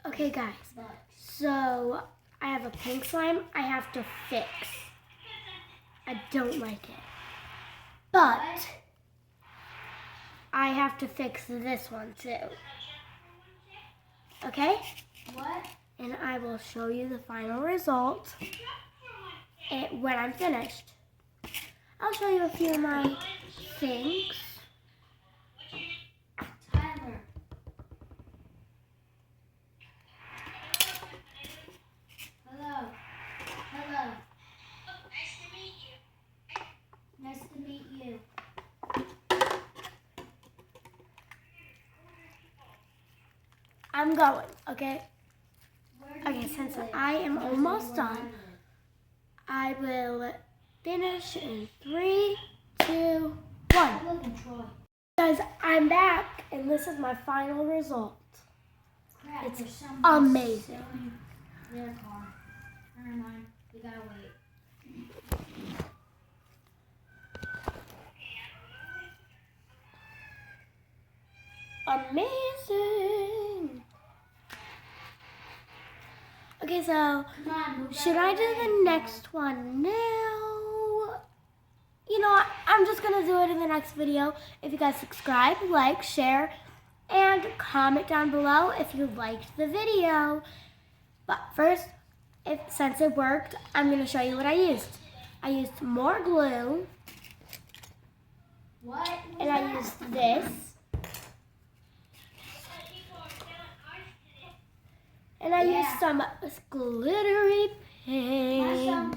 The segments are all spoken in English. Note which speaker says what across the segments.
Speaker 1: Okay, guys. So I have a pink slime I have to fix. I don't like it. But I have to fix this one too. Okay?
Speaker 2: What?
Speaker 1: And I will show you the final result when I'm finished. I'll show you a few of my things.
Speaker 2: Tyler. Hello. Hello. Nice to meet you. Nice to meet you.
Speaker 1: I'm going, okay? Okay, since I am almost done, I will finish in 3, 2, 1. Guys, I'm back, and this is my final result. It's amazing.
Speaker 2: Their car. Never mind. We gotta wait.
Speaker 1: Amazing. Okay, so should I do the next one now? You know what? I'm just going to do it in the next video. If you guys subscribe, like, share, and comment down below if you liked the video. But first, since it worked, I'm going to show you what I used. I used more glue. And I used this. And I used some glittery paint.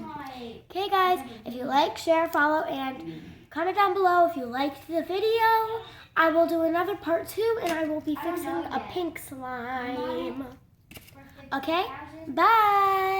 Speaker 1: Okay, guys, if you like, share, follow, and comment down below if you liked the video. I will do another part 2, and I will be fixing a pink slime. Okay, bye.